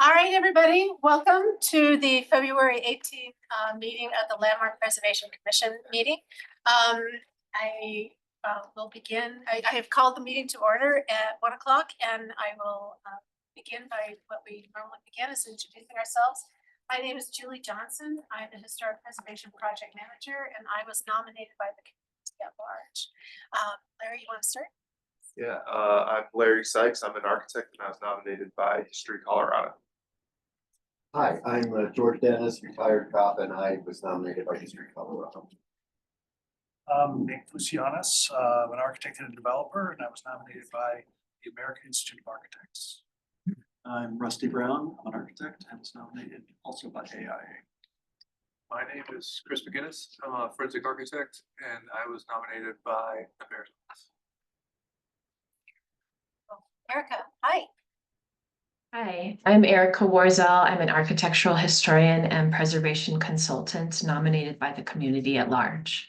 All right, everybody, welcome to the February 18th meeting of the Landmark Preservation Commission meeting. I will begin. I have called the meeting to order at 1 o'clock, and I will begin by what we normally begin, is introducing ourselves. My name is Julie Johnson. I'm the Historic Preservation Project Manager, and I was nominated by the community at large. Larry, you want to start? Yeah, I'm Larry Sykes. I'm an architect and I was nominated by History Colorado. Hi, I'm George Dennis, retired cop, and I was nominated by History Colorado. Nick Lucianis, I'm an architect and a developer, and I was nominated by the American Institute of Architects. I'm Rusty Brown, I'm an architect, and was nominated also by AIA. My name is Chris McGinnis. I'm a forensic architect, and I was nominated by the Mayor's Office. Erica, hi. Hi, I'm Erica Warzel. I'm an architectural historian and preservation consultant nominated by the community at large.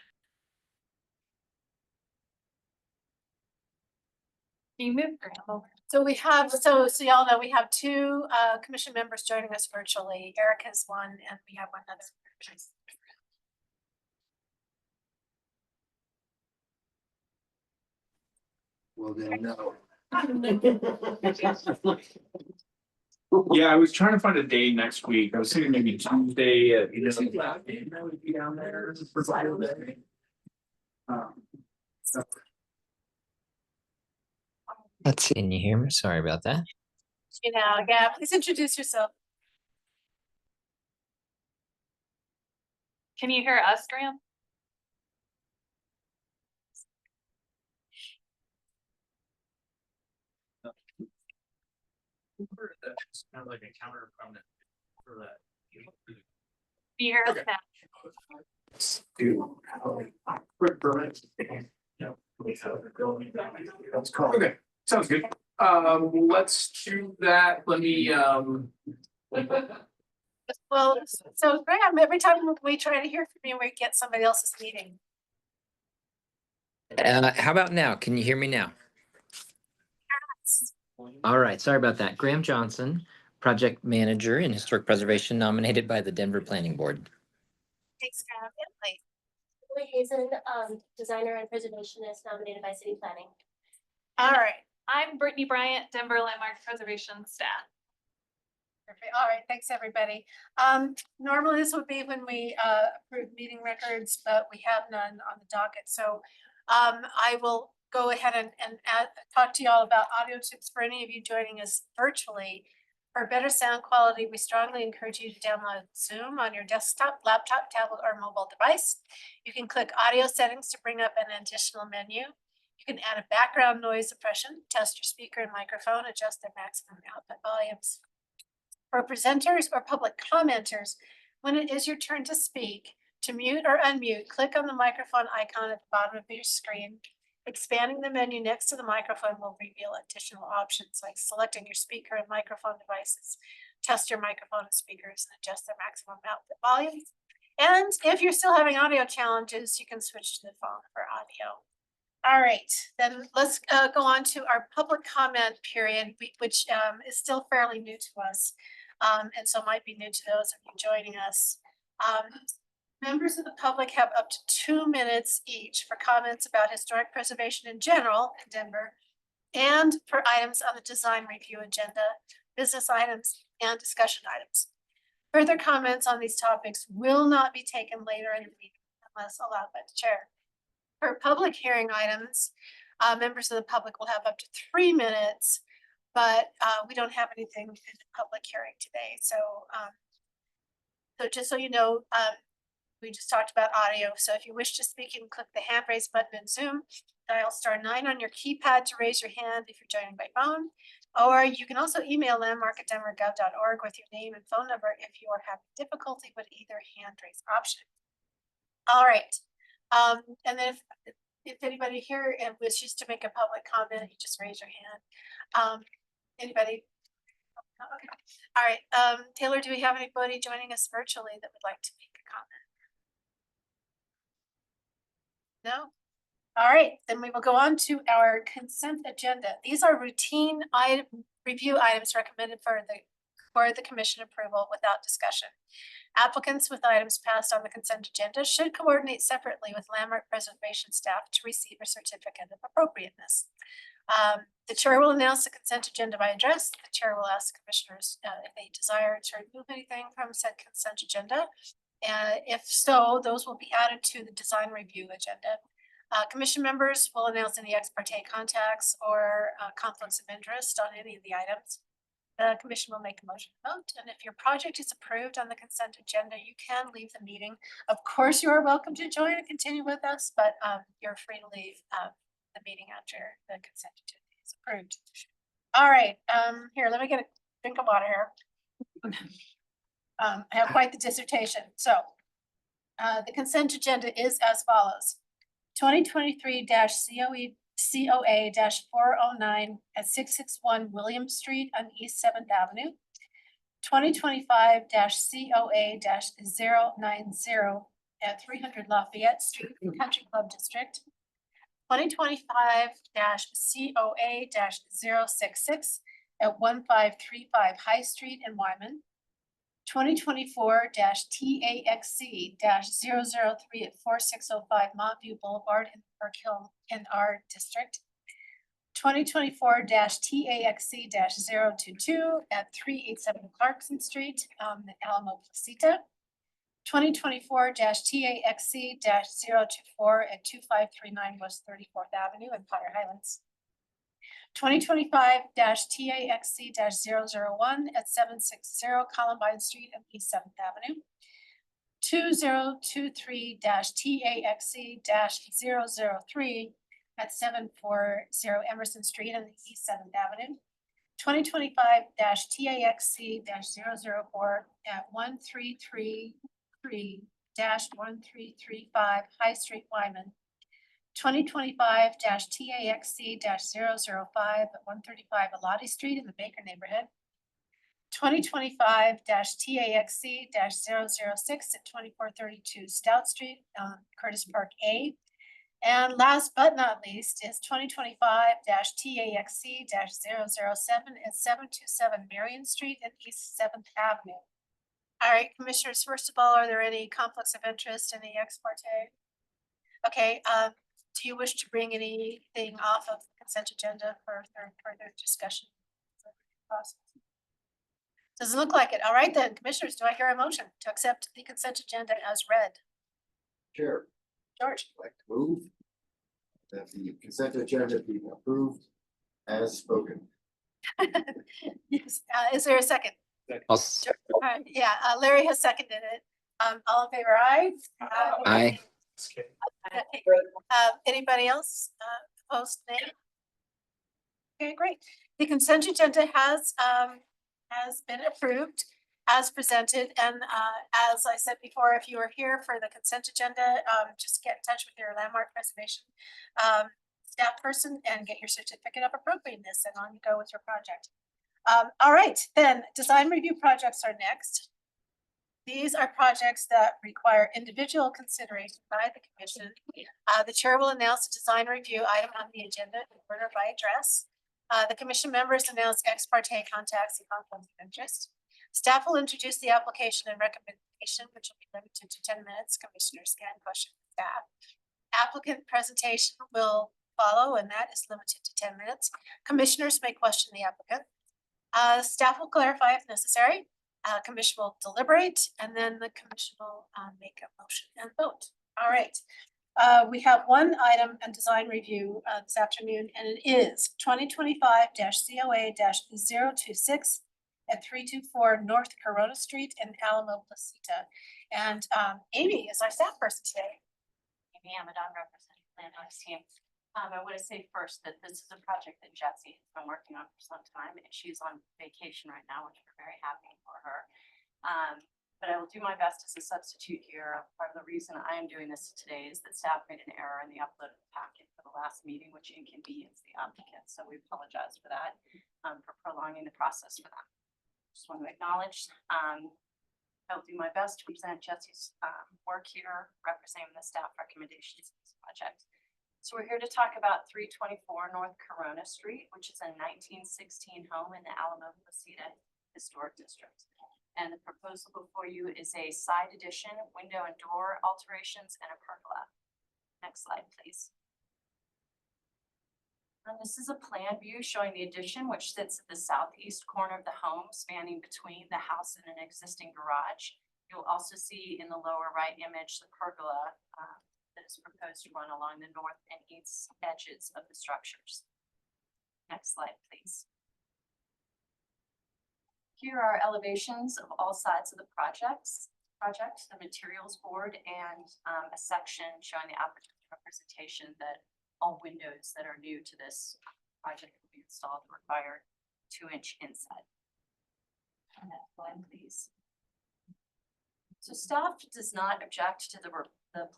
Can you move Graham over? So we have, so y'all know we have two commission members joining us virtually. Erica's one, and we have one other. Well, then, no. Yeah, I was trying to find a day next week. I was thinking maybe Tuesday, that would be down there for Saturday. Let's see. Can you hear me? Sorry about that. You know, yeah, please introduce yourself. Can you hear us, Graham? That's kind of like a counter prominent for that. Can you hear us Okay. now? Quick permit. That's cool. Okay, sounds good. Let's do that. Let me Well, so Graham, every time we try to hear from you, we get somebody else's meeting. How about now? Can you hear me now? All right. Sorry about that. Graham Johnson, project manager in historic preservation, nominated by the Denver Planning Board. Thanks, Graham. Emily. Emily Hazen, designer and preservationist, nominated by city planning. All right. I'm Brittany Bryant, Denver Landmark Preservation staff. Perfect. All right, thanks, everybody. Normally this would be when we approve meeting records, but we have none on the docket. So I will go ahead and talk to you all about audio tips for any of you joining us virtually. For better sound quality, we strongly encourage you to download Zoom on your desktop, laptop, tablet, or mobile device. You can click audio settings to bring up an additional menu. You can add a background noise suppression, test your speaker and microphone, adjust their maximum output volumes. For presenters or public commenters, when it is your turn to speak, to mute or unmute, click on the microphone icon at the bottom of your screen. Expanding the menu next to the microphone will reveal additional options like selecting your speaker and microphone devices, test your microphone and speakers, and adjust their maximum output volumes. And if you're still having audio challenges, you can switch to the phone for audio. All right, then let's go on to our public comment period, which is still fairly new to us. And so might be new to those of you joining us. Members of the public have up to 2 minutes each for comments about historic preservation in general in Denver and for items on the design review agenda, business items, and discussion items. Further comments on these topics will not be taken later in the meeting unless allowed by the chair. For public hearing items, members of the public will have up to 3 minutes, but we don't have anything in the public hearing today. So, so just so you know, we just talked about audio. So if you wish to speak, you can click the hand raise button in Zoom, dial *9 on your keypad to raise your hand if you're joining by phone, or you can also email landmark@denvergov.org with your name and phone number if you are having difficulty with either hand raise option. All right. And then if anybody here wishes to make a public comment, you just raise your hand. Anybody? Okay. All right. Taylor, do we have anybody joining us virtually that would like to make a comment? No? All right, then we will go on to our consent agenda. These are routine review items recommended for the commission approval without discussion. Applicants with items passed on the consent agenda should coordinate separately with landmark preservation staff to receive a certificate of appropriateness. The chair will announce the consent agenda by address. The chair will ask commissioners if they desire to remove anything from said consent agenda. If so, those will be added to the design review agenda. Commission members will announce any ex parte contacts or conflicts of interest on any of the items. The commission will make a motion to vote, and if your project is approved on the consent agenda, you can leave the meeting. Of course, you are welcome to join and continue with us, but you're free to leave the meeting after the consent agenda is approved. All right, here, let me get a drink of water here. I have quite the dissertation. So the consent agenda is as follows. 2023 COA 409 at 661 William Street on East 7th Avenue. 2025 COA 090 at 300 Lafayette Street, Country Club District. 2025 COA 066 at 1535 High Street in Wyman. 2024 TAXC 003 at 4605 Montview Boulevard in Park Hill in our district. 2024 TAXC 022 at 387 Clarkson Street in Alamo Placita. 2024 TAXC 024 at 2539 West 34th Avenue in Potter Highlands. 2025 TAXC 001 at 760 Columbine Street and East 7th Avenue. 2023 TAXC 003 at 740 Emerson Street and East 7th Avenue. 2025 TAXC 004 at 1333 1335 High Street, Wyman. 2025 TAXC 005 at 135 Elati Street in the Baker neighborhood. 2025 TAXC 006 at 2432 Stout Street, Curtis Park A. And last but not least is 2025 TAXC 007 at 727 Marion Street and East 7th Avenue. All right, commissioners, first of all, are there any conflicts of interest, any ex parte? Okay, do you wish to bring anything off of the consent agenda for further discussion? Doesn't look like it. All right then, commissioners, do I hear a motion to accept the consent agenda as read? Chair, George, I'd like to move that the consent agenda be approved as spoken. yes, is there a second? Yeah, Larry has seconded it. All in favor, aye? Aye. Okay. Anybody else, opposed, nay? Okay, great. The consent agenda has been approved as presented. And as I said before, if you are here for the consent agenda, just get in touch with your landmark preservation staff person and get your certificate of appropriateness, and on you go with your project. All right, then design review projects are next. These are projects that require individual consideration by the commission. The chair will announce the design review item on the agenda in order by address. The commission members announce ex parte contacts and conflicts of interest. Staff will introduce the application and recommendation, which will be limited to 10 minutes. Commissioners can question staff. Applicant presentation will follow, and that is limited to 10 minutes. Commissioners may question the applicant. Staff will clarify if necessary. Commission will deliberate, and then the commission will make a motion and vote. All right. We have one item on design review this afternoon, and it is 2025 COA 026 at 324 North Corona Street in Alamo Placita. And Amy is our staff person today. Amy Amadon, representing Landmarks team. I want to say first that this is a project that Jessie has been working on for some time, and she's on vacation right now, which we're very happy for her. But I will do my best as a substitute here. Part of the reason I am doing this today is that staff made an error in the upload of the packet for the last meeting, which inconvenienced the applicant. So we apologize for that, for prolonging the process for them. Just want to acknowledge, I'll do my best to present Jessie's work here, representing the staff recommendations of this project. So we're here to talk about 324 North Corona Street, which is a 1916 home in the Alamo Placida Historic District. And the proposal before you is a side addition, window and door alterations, and a pergola. Next slide, please. And this is a plan view showing the addition, which sits at the southeast corner of the home, spanning between the house and an existing garage. You'll also see in the lower right image the pergola that is proposed to run along the north and east edges of the structures. Next slide, please. Here are elevations of all sides of the project, the materials board, and a section showing the applicant representation that all windows that are new to this project will be installed require 2-inch inside. Next slide, please. So staff does not object to the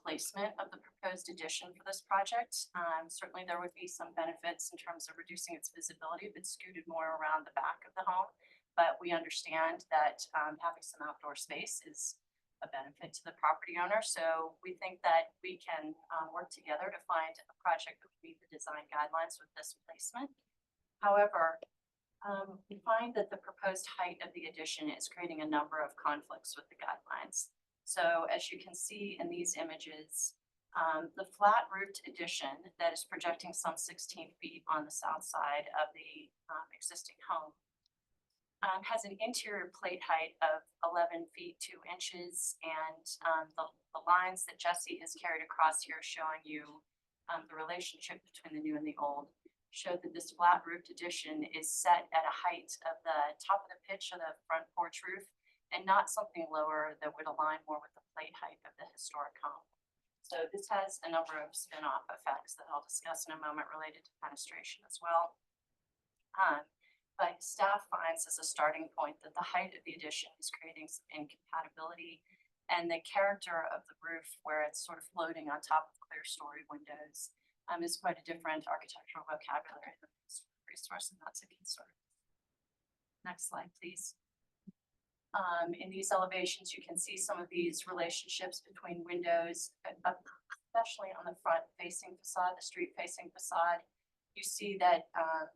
placement of the proposed addition for this project. Certainly there would be some benefits in terms of reducing its visibility if it's scooted more around the back of the home. But we understand that having some outdoor space is a benefit to the property owner. So we think that we can work together to find a project that would meet the design guidelines with this placement. However, we find that the proposed height of the addition is creating a number of conflicts with the guidelines. So as you can see in these images, the flat roofed addition that is projecting some 16 feet on the south side of the existing home has an interior plate height of 11 feet 2 inches, and the lines that Jesse has carried across here showing you the relationship between the new and the old show that this flat roofed addition is set at a height of the top of the pitch of the front porch roof and not something lower that would align more with the plate height of the historic home. So this has a number of spin-off effects that I'll discuss in a moment related to fenestration as well. But staff finds as a starting point that the height of the addition is creating some incompatibility, and the character of the roof, where it's sort of floating on top of clear story windows, is quite a different architectural vocabulary than this resource, and that's a concern. Next slide, please. In these elevations, you can see some of these relationships between windows, especially on the front facing facade, the street facing facade. You see that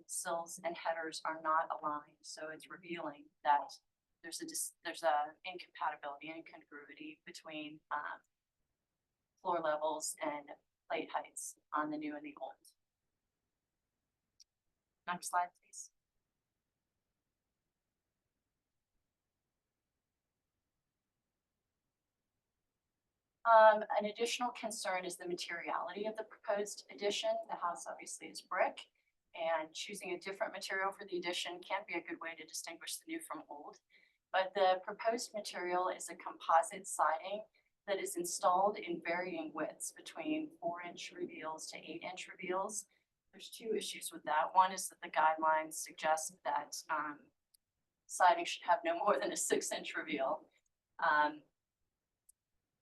sills and headers are not aligned, so it's revealing that there's a incompatibility, incongruity between floor levels and plate heights on the new and the old. Next slide, please. An additional concern is the materiality of the proposed addition. The house obviously is brick, and choosing a different material for the addition can be a good way to distinguish the new from old. But the proposed material is a composite siding that is installed in varying widths between 4-inch reveals to 8-inch reveals. There's two issues with that. One is that the guidelines suggest that siding should have no more than a 6-inch reveal.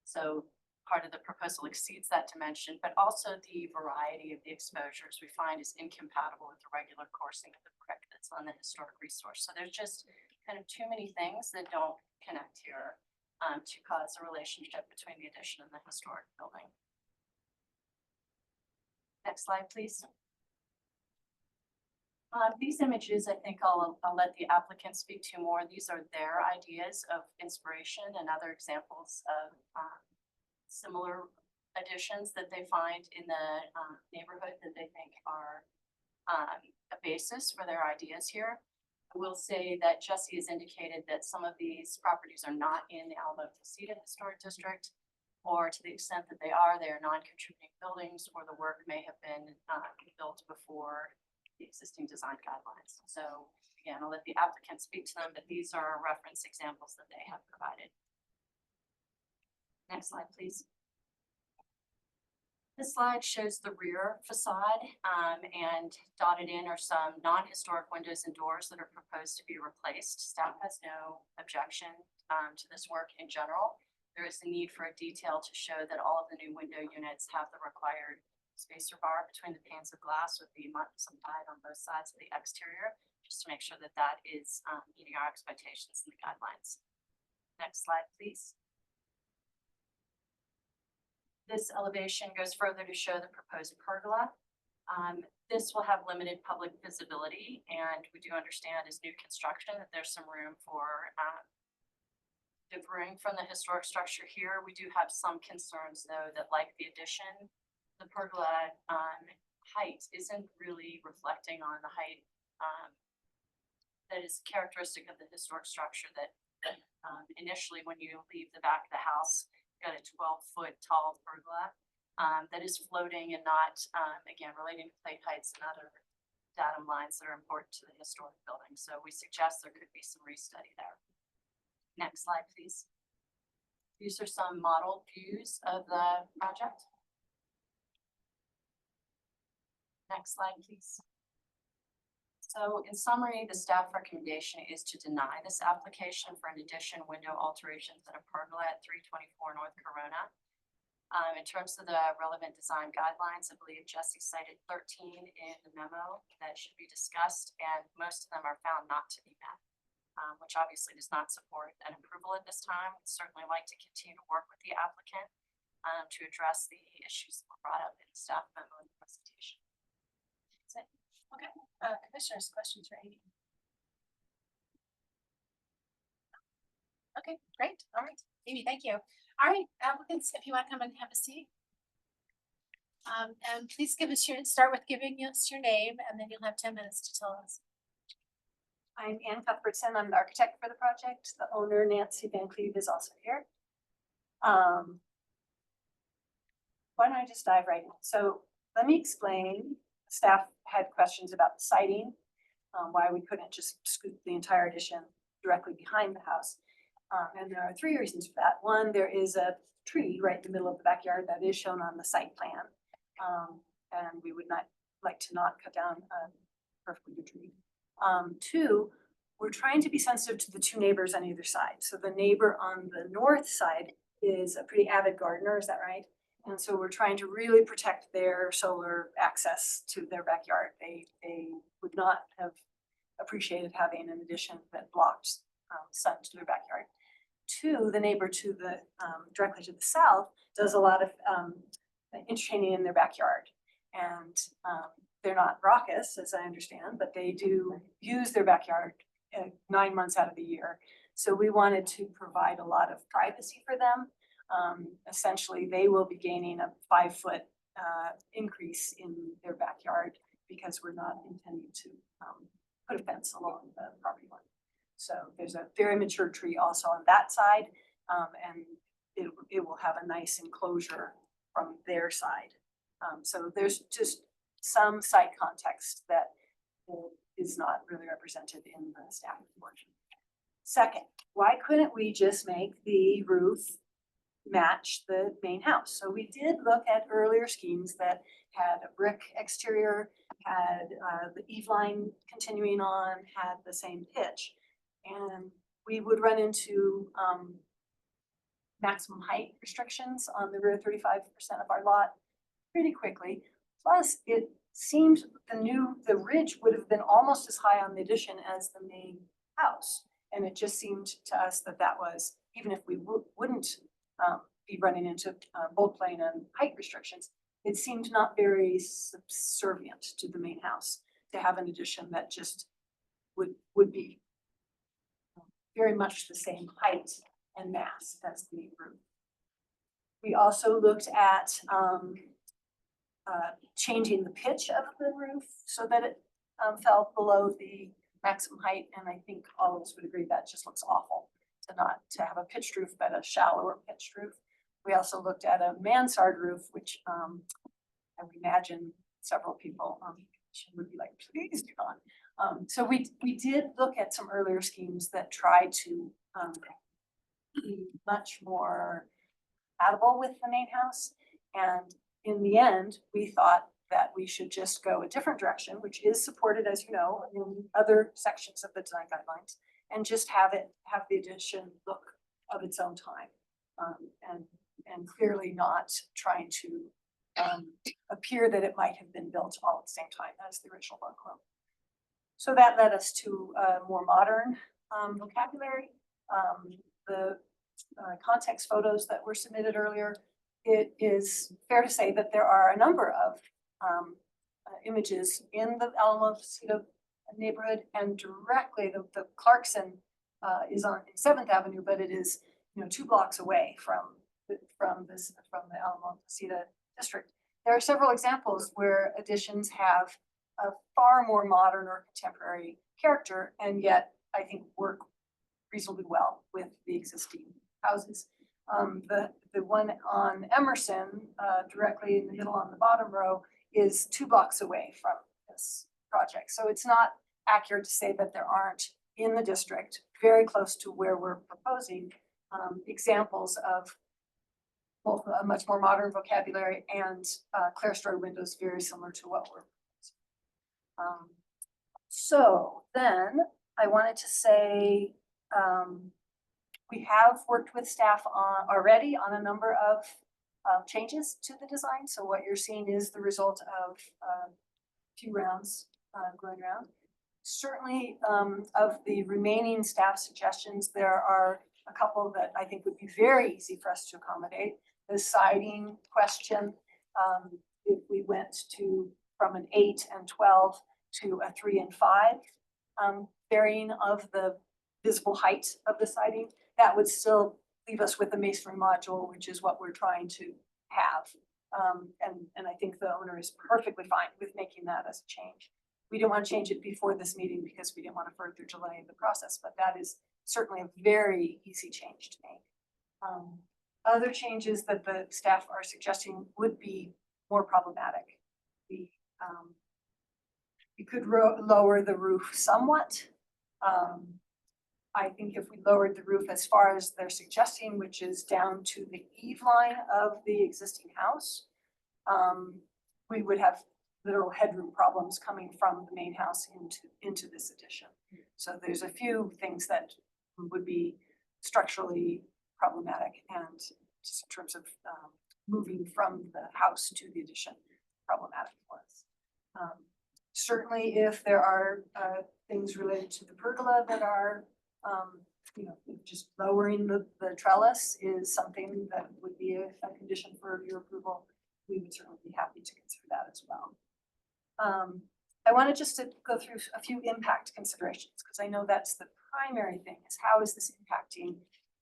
So part of the proposal exceeds that dimension, but also the variety of the exposures we find is incompatible with the regular coursing of the brick that's on the historic resource. So there's just kind of too many things that don't connect here to cause a relationship between the addition and the historic building. Next slide, please. These images, I think I'll let the applicant speak to more. These are their ideas of inspiration and other examples of similar additions that they find in the neighborhood that they think are a basis for their ideas here. I will say that Jesse has indicated that some of these properties are not in the Alamo Placida Historic District, or to the extent that they are non-contributing buildings, or the work may have been built before the existing design guidelines. So again, I'll let the applicant speak to them, but these are reference examples that they have provided. Next slide, please. This slide shows the rear facade, and dotted in are some non-historic windows and doors that are proposed to be replaced. Staff has no objection to this work in general. There is a need for a detail to show that all of the new window units have the required spacer bar between the panes of glass with the subside on both sides of the exterior, just to make sure that that is meeting our expectations and the guidelines. Next slide, please. This elevation goes further to show the proposed pergola. This will have limited public visibility, and we do understand as new construction that there's some room for differing from the historic structure here. We do have some concerns, though, that like the addition, the pergola height isn't really reflecting on the height that is characteristic of the historic structure that initially when you leave the back of the house, you got a 12-foot tall pergola that is floating and not, again, relating to plate heights and other datum lines that are important to the historic building. So we suggest there could be some restudy there. Next slide, please. These are some model views of the project. Next slide, please. So in summary, the staff recommendation is to deny this application for an addition, window alterations, and a pergola at 324 North Corona. In terms of the relevant design guidelines, I believe Jesse cited 13 in the memo that should be discussed, and most of them are found not to be met, which obviously does not support an approval at this time. We'd certainly like to continue to work with the applicant to address the issues that were brought up in the staff memo and the presentation. That's it. Okay, commissioners, questions for Amy? Okay, great. All right, Amy, thank you. All right, applicants, if you want to come and have a seat. And please start with giving us your name, and then you'll have 10 minutes to tell us. I'm Ann Cuthbertson. I'm the architect for the project. The owner, Nancy Van Cleve, is also here. Why don't I just dive right in? So let me explain. Staff had questions about the siding, why we couldn't just scoop the entire addition directly behind the house. And there are 3 reasons for that. One, there is a tree right in the middle of the backyard that is shown on the site plan. And we would not like to not cut down a perfectly good tree. 2, we're trying to be sensitive to the 2 neighbors on either side. So the neighbor on the north side is a pretty avid gardener, is that right? And so we're trying to really protect their solar access to their backyard. They would not have appreciated having an addition that blocked sun to their backyard. 2, the neighbor to the directly to the south does a lot of entertaining in their backyard. And they're not raucous, as I understand, but they do use their backyard 9 months out of the year. So we wanted to provide a lot of privacy for them. Essentially, they will be gaining a 5-foot increase in their backyard because we're not intending to put a fence along the property line. So there's a very mature tree also on that side, and it will have a nice enclosure from their side. So there's just some site context that is not really represented in the staff report. Second, why couldn't we just make the roof match the main house? So we did look at earlier schemes that had a brick exterior, had the eave line continuing on, had the same pitch. And we would run into maximum height restrictions on the rear 35% of our lot pretty quickly. Plus, it seemed the ridge would have been almost as high on the addition as the main house. And it just seemed to us that that was, even if we wouldn't be running into bolt plane and height restrictions, it seemed not very subservient to the main house to have an addition that just would be very much the same height and mass as the roof. We also looked at changing the pitch of the roof so that it fell below the maximum height, and I think all of us would agree that just looks awful to have a pitched roof but a shallower pitched roof. We also looked at a mansard roof, which I would imagine several people would be like, please do not. So we did look at some earlier schemes that tried to be much more compatible with the main house. And in the end, we thought that we should just go a different direction, which is supported, as you know, in other sections of the design guidelines, and just have the addition look of its own time, and clearly not trying to appear that it might have been built all at the same time as the original bungalow. So that led us to a more modern vocabulary. The context photos that were submitted earlier it is fair to say that there are a number of images in the Alamosita neighborhood, and directly the Clarkson is on 7th Avenue, but it is, 2 blocks away from the Alamosita district. There are several examples where additions have a far more modern or contemporary character, and yet I think work reasonably well with the existing houses. The one on Emerson, directly in the middle on the bottom row, is 2 blocks away from this project. So it's not accurate to say that there aren't in the district, very close to where we're proposing, examples of both a much more modern vocabulary and clerestory windows very similar to what we're proposing. So then I wanted to say, we have worked with staff already on a number of changes to the design. So what you're seeing is the result of a few rounds going around. Certainly, of the remaining staff suggestions, there are a couple that I think would be very easy for us to accommodate. The siding question, if we went from an 8 and 12 to a 3 and 5, varying of the visible height of the siding, that would still leave us with a masonry module, which is what we're trying to have. And I think the owner is perfectly fine with making that as a change. We didn't want to change it before this meeting because we didn't want to further delay the process, but that is certainly a very easy change to make. Other changes that the staff are suggesting would be more problematic. We could lower the roof somewhat. I think if we lowered the roof as far as they're suggesting, which is down to the eave line of the existing house, we would have literal headroom problems coming from the main house into this addition. So there's a few things that would be structurally problematic, and just in terms of moving from the house to the addition, problematic for us. Certainly if there are things related to the pergola that are, just lowering the trellis is something that would be a condition for your approval. We would certainly be happy to consider that as well. I wanted just to go through a few impact considerations, because I know that's the primary thing, is how is this impacting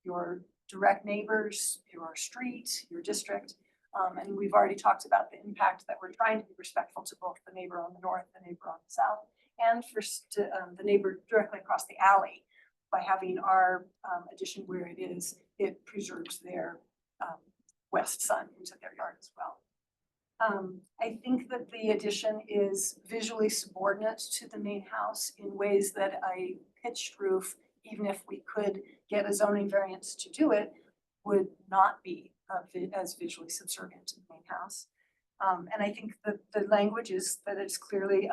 your direct neighbors, your street, your district? And we've already talked about the impact that we're trying to be respectful to both the neighbor on the north, the neighbor on the south, and to the neighbor directly across the alley. By having our addition where it is, it preserves their west sun into their yard as well. I think that the addition is visually subordinate to the main house in ways that a pitched roof, even if we could get a zoning variance to do it, would not be as visually subservient to the main house. And I think that the language is that it's clearly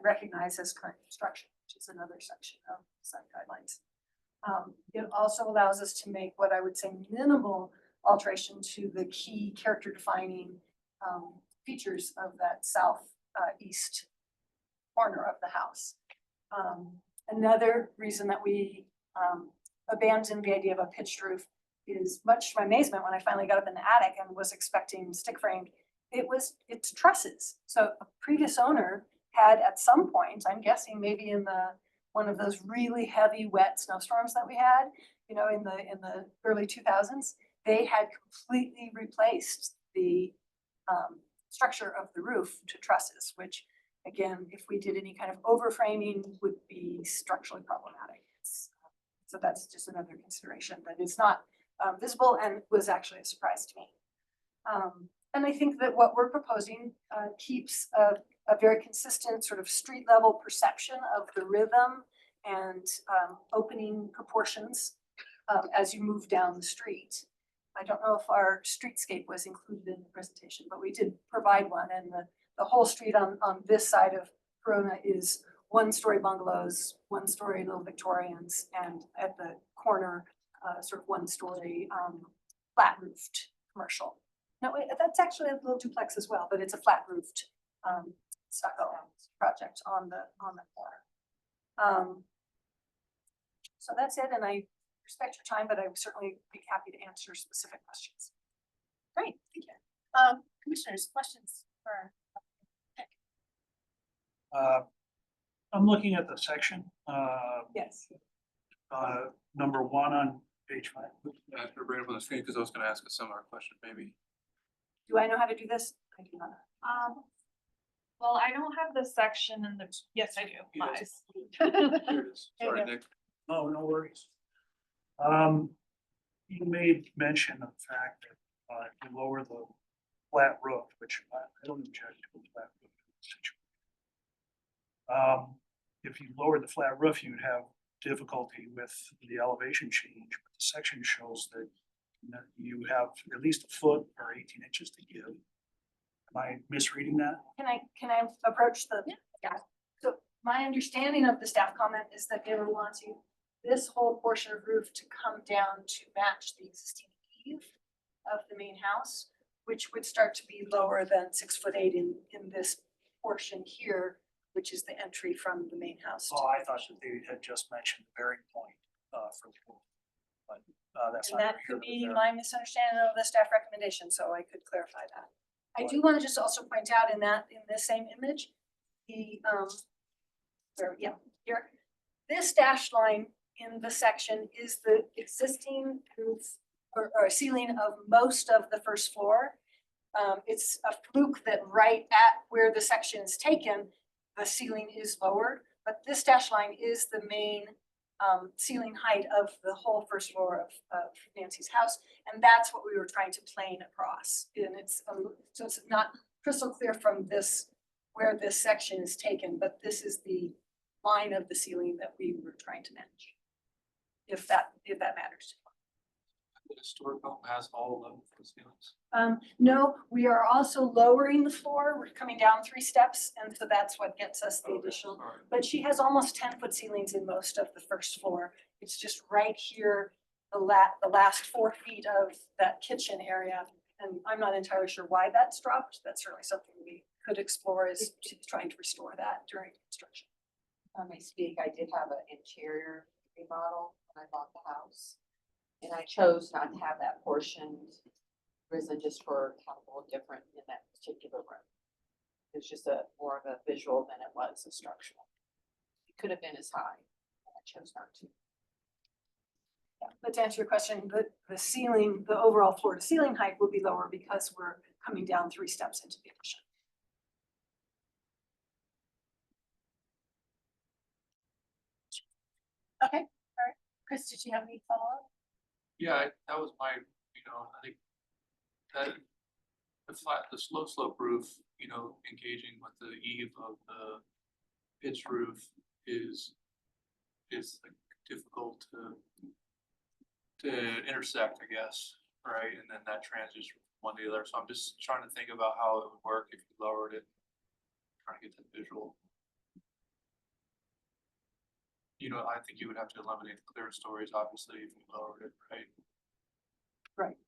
recognized as current construction, which is another section of design guidelines. It also allows us to make what I would say minimal alteration to the key character defining features of that southeast corner of the house. Another reason that we abandoned the idea of a pitched roof is, much to my amazement, when I finally got up in the attic and was expecting stick framed, it's trusses. So a previous owner had at some point, I'm guessing maybe in one of those really heavy wet snowstorms that we had, in the early 2000s, they had completely replaced the structure of the roof to trusses, which again, if we did any kind of overframing, would be structurally problematic. So that's just another consideration that is not visible and was actually a surprise to me. And I think that what we're proposing keeps a very consistent sort of street level perception of the rhythm and opening proportions as you move down the street. I don't know if our streetscape was included in the presentation, but we did provide one, and the whole street on this side of Corona is 1-story bungalows, 1-story little Victorians, and at the corner, sort of 1-story flat roofed commercial. No, that's actually a little duplex as well, but it's a flat roofed stucco project on the corner. So that's it, and I respect your time, but I would certainly be happy to answer specific questions. Great, thank you. Commissioners, questions for? I'm looking at the section, Yes. number 1 on page 5. I have to bring it up on the screen because I was gonna ask a similar question, maybe. Do I know how to do this? I do not. Well, I don't have the section in the, yes, I do. Yes. Lies. There it is. Sorry, There you Nick. Oh, no worries. You made mention of the fact that, you lower the flat roof, which I don't object to a flat roof situation. If you lowered the flat roof, you'd have difficulty with the elevation change, but the section shows that you have at least a foot or 18 inches to give. Am I misreading that? Can I approach the? Yeah. So my understanding of the staff comment is that they were wanting this whole portion of roof to come down to match the existing eave of the main house, which would start to be lower than 6'8" in this portion here, which is the entry from the main house. Oh, I thought that they had just mentioned the bearing point, for the roof. But, that's And not that here could nor be there. my misunderstanding of the staff recommendation, so I could clarify that. I do want to just also point out in this same image, the, here, this dashed line in the section is the existing roof or ceiling of most of the first floor. It's a fluke that right at where the section is taken, the ceiling is lowered, but this dash line is the main ceiling height of the whole first floor of Nancy's house. And that's what we were trying to plane across. And it's, so it's not crystal clear from this, where this section is taken, but this is the line of the ceiling that we were trying to match. If that matters. The historic home has all of those ceilings. No, we are also lowering the floor. We're coming down 3 steps, and so that's what gets us the Okay, additional. all right. But she has almost 10-foot ceilings in most of the first floor. It's just right here, the last 4 feet of that kitchen area. And I'm not entirely sure why that's dropped. That's certainly something we could explore, is trying to restore that during construction. If I may speak, I did have an interior remodel when I bought the house. And I chose not to have that portion risen just for kind of a little different in that particular room. It's just more of a visual than it was a structural. It could have been as high, and I chose not to. Yeah, but to answer your question, the ceiling, the overall floor to ceiling height will be lower because we're coming down 3 steps into the addition. Okay, all right. Chris, did you have any follow-up? Yeah, that was my, I think that the slow slope roof, engaging with the eave of the pitched roof is like difficult to intersect, I guess, right? And then that transition from one to the other. So I'm just trying to think about how it would work if you lowered it, trying to get that visual. I think you would have to eliminate the clear stories, obviously, if you lowered it, right? Right.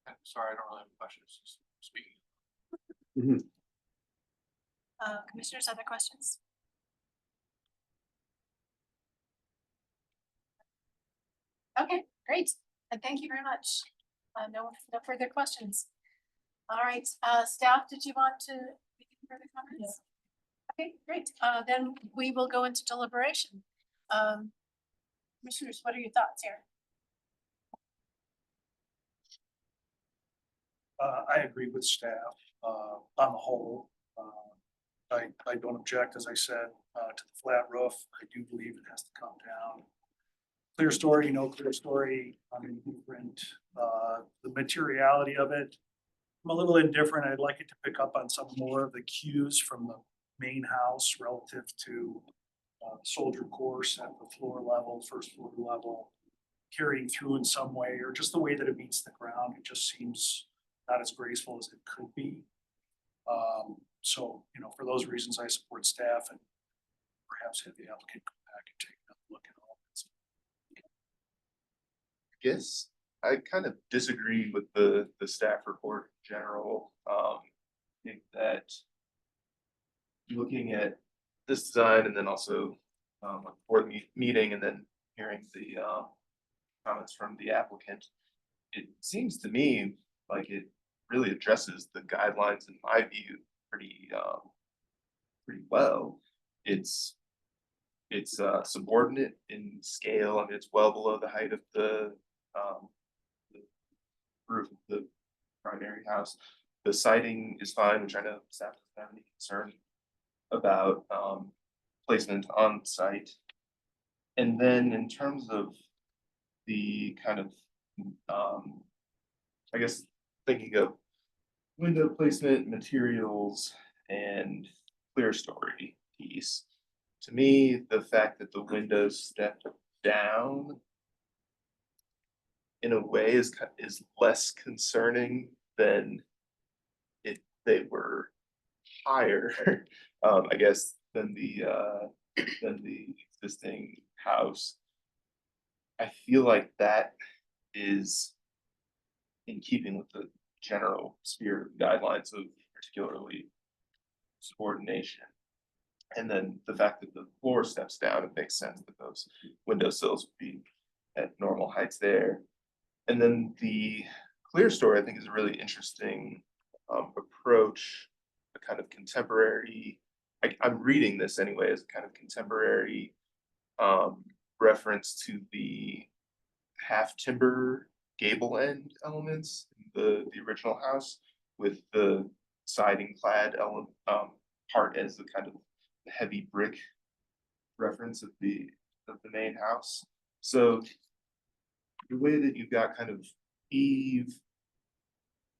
I'm sorry, I don't really have questions, just speaking. Commissioners, other questions? Okay, great. And thank you very much. No further questions. All right, staff, did you want to make any further comments? Okay, great. Then we will go into deliberation. Commissioners, what are your thoughts here? I agree with staff, on the whole. I don't object, as I said, to the flat roof. I do believe it has to come down. Clear story, no clear story, different, the materiality of it. I'm a little indifferent. I'd like it to pick up on some more of the cues from the main house relative to soldier course at the floor level, first floor level, carrying through in some way, or just the way that it meets the ground. It just seems not as graceful as it could be. So, for those reasons, I support staff and perhaps have the applicant come back and take another look at all this. I guess I kind of disagree with the staff report in general. I think that looking at this design and then also before the meeting and then hearing the comments from the applicant, it seems to me like it really addresses the guidelines in my view pretty well. It's subordinate in scale. I mean, it's well below the height of the roof of the primary house. The siding is fine, which I know staff doesn't have any concern about placement on site. And then in terms of the kind of I guess thinking of window placement, materials, and clear story piece. To me, the fact that the windows step down in a way is less concerning than if they were higher, I guess, than the existing house. I feel like that is in keeping with the general spirit of guidelines of particularly subordination. And then the fact that the floor steps down, it makes sense that those windowsills would be at normal heights there. And then the clear story, I think, is a really interesting approach, a kind of contemporary, I'm reading this anyway as a kind of contemporary reference to the half timber gable end elements in the original house, with the siding clad element part as the kind of heavy brick reference of the main house. So the way that you've got kind of eave,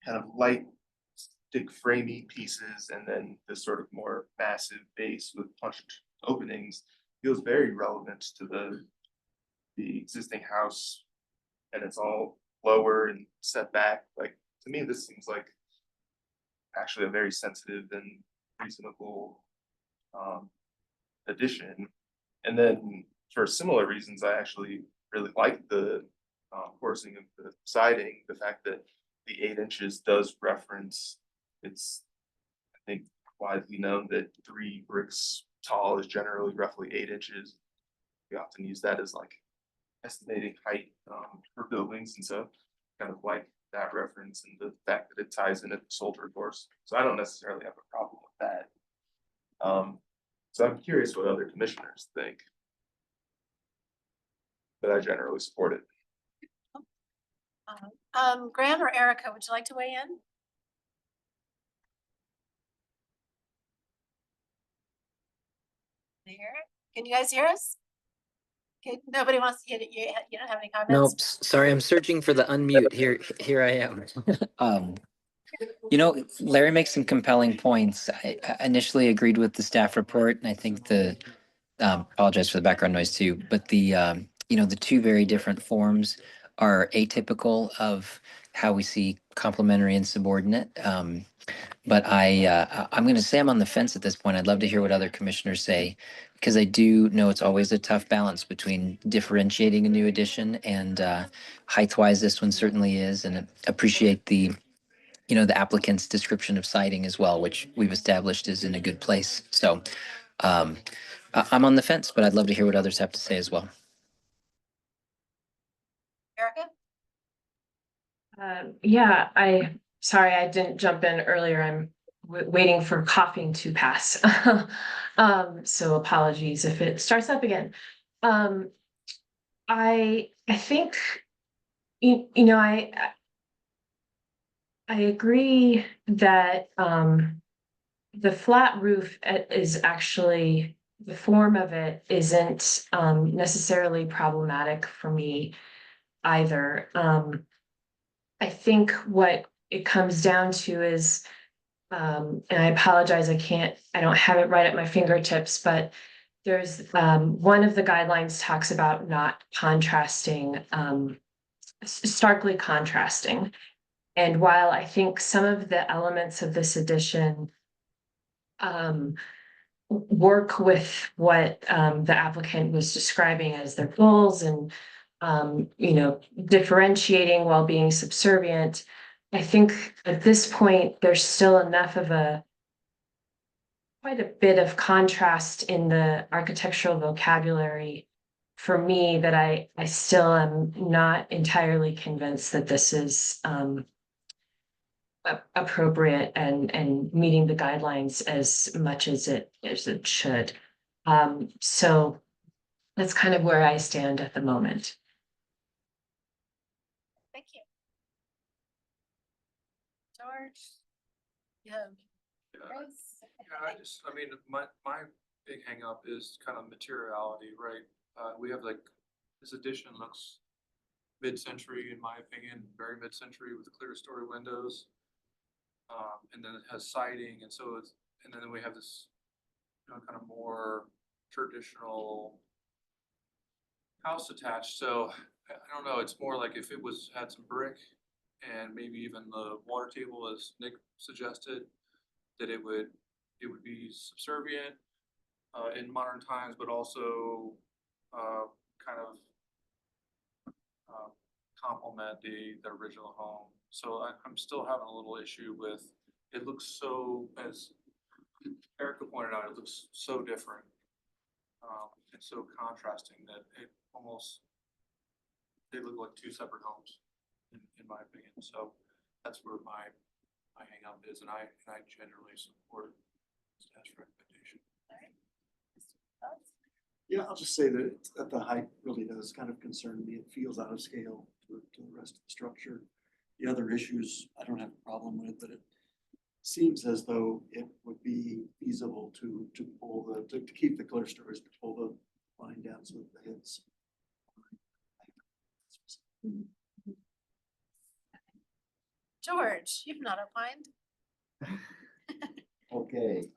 kind of light stick framey pieces, and then this sort of more massive base with punched openings feels very relevant to the existing house, and it's all lower and set back. Like, to me, this seems like actually a very sensitive and reasonable addition. And then for similar reasons, I actually really like the coursing of the siding, the fact that the 8 inches does reference, it's, I think, widely known that 3 bricks tall is generally roughly 8 inches. We often use that as like estimating height for buildings, and so kind of like that reference and the fact that it ties in a soldier course. So I don't necessarily have a problem with that. So I'm curious what other commissioners think. But I generally support it. Graham or Erica, would you like to weigh in? Can you guys hear us? Okay, nobody wants to, you don't have any comments? Nope, sorry, I'm searching for the unmute. Here I am. You know, Larry makes some compelling points. I initially agreed with the staff report, and I think apologize for the background noise too, but the 2 very different forms are atypical of how we see complementary and subordinate. But I'm going to say I'm on the fence at this point. I'd love to hear what other commissioners say, because I do know it's always a tough balance between differentiating a new addition and height-wise, this one certainly is, and appreciate the applicant's description of siding as well, which we've established is in a good place. So I'm on the fence, but I'd love to hear what others have to say as well. Erica? Sorry, I didn't jump in earlier. I'm waiting for coughing to pass. So apologies if it starts up again. I think, I agree that the flat roof is actually, the form of it isn't necessarily problematic for me either. I think what it comes down to is, and I apologize, I don't have it right at my fingertips, but there's one of the guidelines talks about not contrasting, starkly contrasting. And while I think some of the elements of this addition work with what the applicant was describing as their goals and differentiating while being subservient, I think at this point, there's still enough of quite a bit of contrast in the architectural vocabulary for me that I still am not entirely convinced that this is appropriate and meeting the guidelines as much as it should. So that's kind of where I stand at the moment. Thank you. George? Yeah. Chris? I mean, my big hang up is kind of materiality, right? We have like, this addition looks mid-century, in my opinion, very mid-century with clear story windows. And then it has siding, and so it's, and then we have this, kind of more traditional house attached, so I don't know, it's more like if it had some brick and maybe even the water table, as Nick suggested, that it would be subservient in modern times, but also kind of complement the original home. So I'm still having a little issue with, it looks so, as Erica pointed out, it looks so different. It's so contrasting that it almost, they look like two separate homes, in my opinion. So that's where my hang up is, and I generally support staff's recommendation. Yeah, I'll just say that the height really does kind of concern me. It feels out of scale to the rest of the structure. The other issues, I don't have a problem with, but it seems as though it would be feasible to pull to keep the clear stories, but pull the line down so that the heads. George, you've not opined. Okay,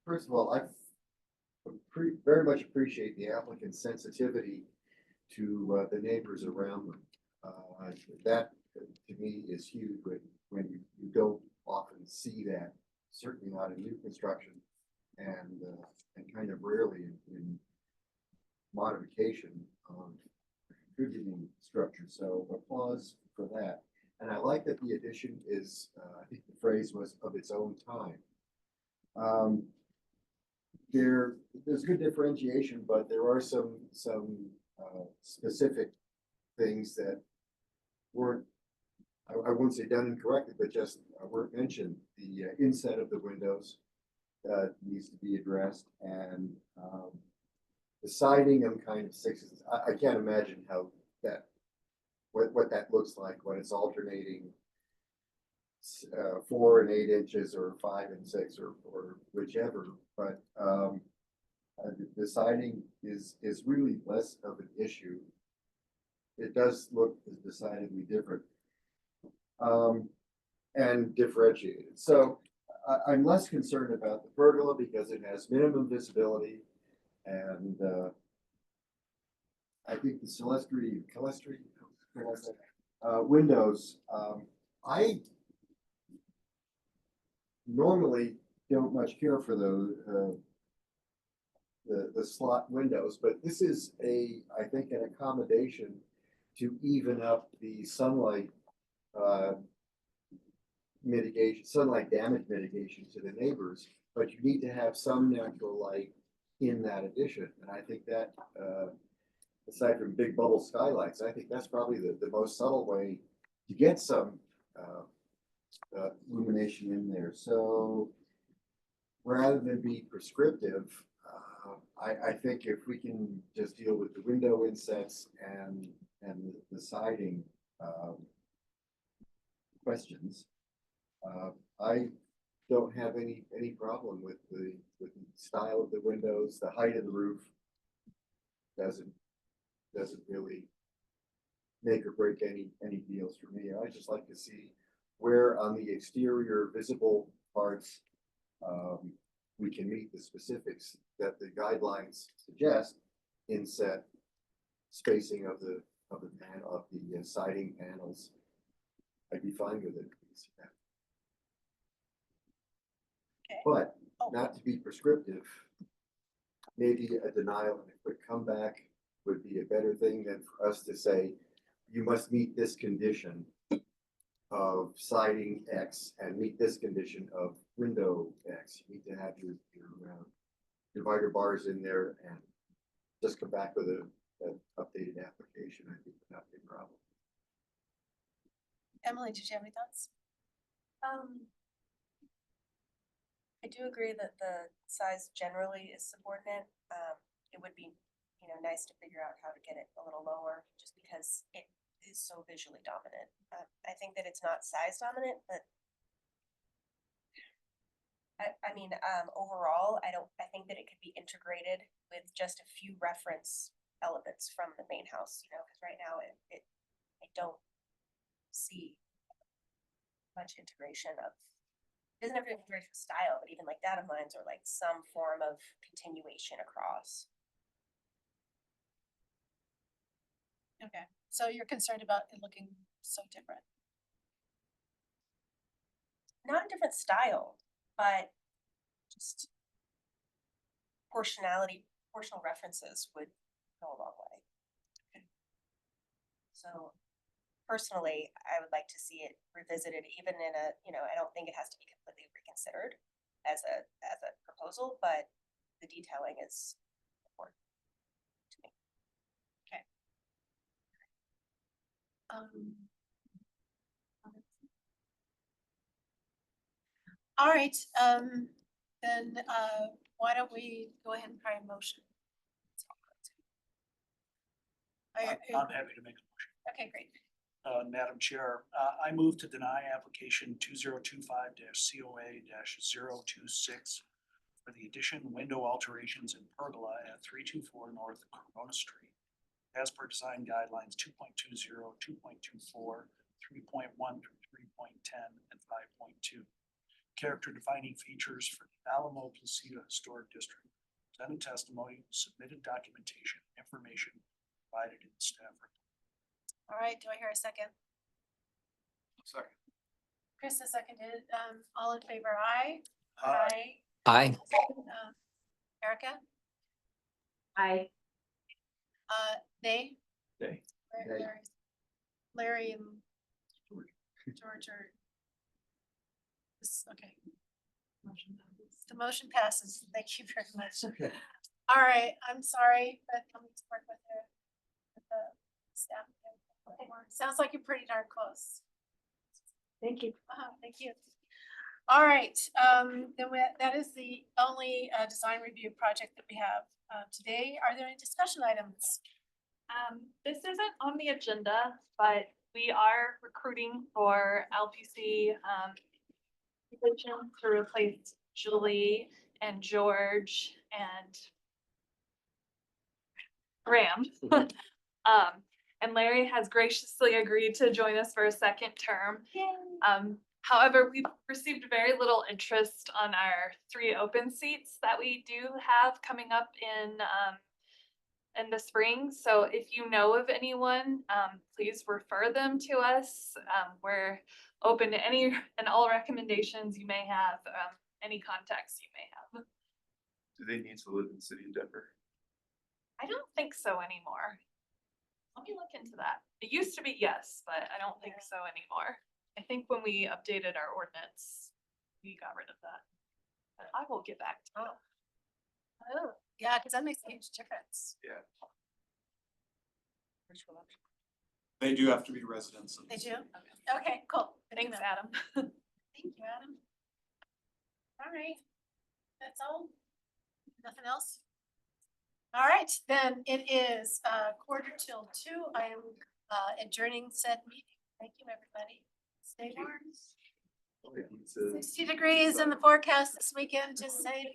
first of all, I very much appreciate the applicant's sensitivity to the neighbors around them. That to me is huge when you don't often see that, certainly not in new construction and kind of rarely in modification of contributing structure. So applause for that. And I like that the addition is, I think the phrase was of its own time. There's good differentiation, but there are some specific things that weren't, I wouldn't say done incorrectly, but just weren't mentioned. The inset of the windows needs to be addressed, and the siding, I'm kind of sixes. I can't imagine how what that looks like when it's alternating 4 and 8 inches or 5 and 6 or whichever. But the siding is really less of an issue. It does look decidedly different and differentiated. So I'm less concerned about the pergola because it has minimum visibility, and I think the Celestri windows, I normally don't much care for the slot windows, but this is I think an accommodation to even up the sunlight mitigation, sunlight damage mitigation to the neighbors, but you need to have some natural light in that addition. And I think that, aside from big bubble skylights, I think that's probably the most subtle way to get some illumination in there. So rather than be prescriptive, I think if we can just deal with the window insets and the siding questions, I don't have any problem with the style of the windows. The height of the roof doesn't really make or break any deals for me. I just like to see where on the exterior visible parts we can meet the specifics that the guidelines suggest. Inset spacing of the siding panels, I'd be fine with it. Okay. But not to be prescriptive, maybe a denial and a quick comeback would be a better thing than for us to say, you must meet this condition of siding X and meet this condition of window X. You need to have your divider bars in there and just come back with an updated application, I think would not be a problem. Emily, did you have any thoughts? I do agree that the size generally is subordinate. It would be, nice to figure out how to get it a little lower, just because it is so visually dominant. I think that it's not size dominant, but overall, I think that it could be integrated with just a few reference elements from the main house, because right now I don't see much integration of, it doesn't have to be integration style, but even like data mines or like some form of continuation across. Okay, so you're concerned about it looking so different. Not a different style, but just proportional references would go a long way. So personally, I would like to see it revisited, even in a, I don't think it has to be completely reconsidered as a proposal, but the detailing is important to me. Okay. All right, then, why don't we go ahead and try a motion? I'm happy to make a motion. Okay, great. Madam Chair, I move to deny application 2025-COA-026 for the addition, window alterations and pergola at 324 North Corona Street, as per design guidelines 2.20, 2.24, 3.1 through 3.10, and 5.2. Character defining features for the Alamo Placido Historic District. Presented testimony, submitted documentation, information provided in the staff report. All right, do I hear a second? Second. Chris has seconded, all in favor, aye? Aye. Aye. Erica? I, Nay? Nay. Nay. Larry and George are. Okay. The motion passes. Thank you very much. Okay. All right, I'm sorry, but I'm going to work with the staff. Sounds like you're pretty darn close. Thank you. Thank you. All right, then that is the only design review project that we have today. Are there any discussion items? This isn't on the agenda, but we are recruiting for LPC position to replace Julie and George and Graham. And Larry has graciously agreed to join us for a second term. However, we've received very little interest on our 3 open seats that we do have coming up in the spring. So if you know of anyone, please refer them to us. We're open to any and all recommendations you may have, any contacts you may have. Do they need to live in the city of Denver? I don't think so anymore. Let me look into that. It used to be yes, but I don't think so anymore. I think when we updated our ordinance, we got rid of that. But I will get back to you. Oh, yeah, because that makes a huge difference. Yeah. They do have to be residents. They do? Okay, cool. Good to Thanks, know. Adam. Thank you, Adam. All right, that's all? Nothing else? All right, then it is 1:45. I am adjourning said meeting. Thank you, everybody. Stay warm. Okay, so- 60 degrees in the forecast this weekend, just saying.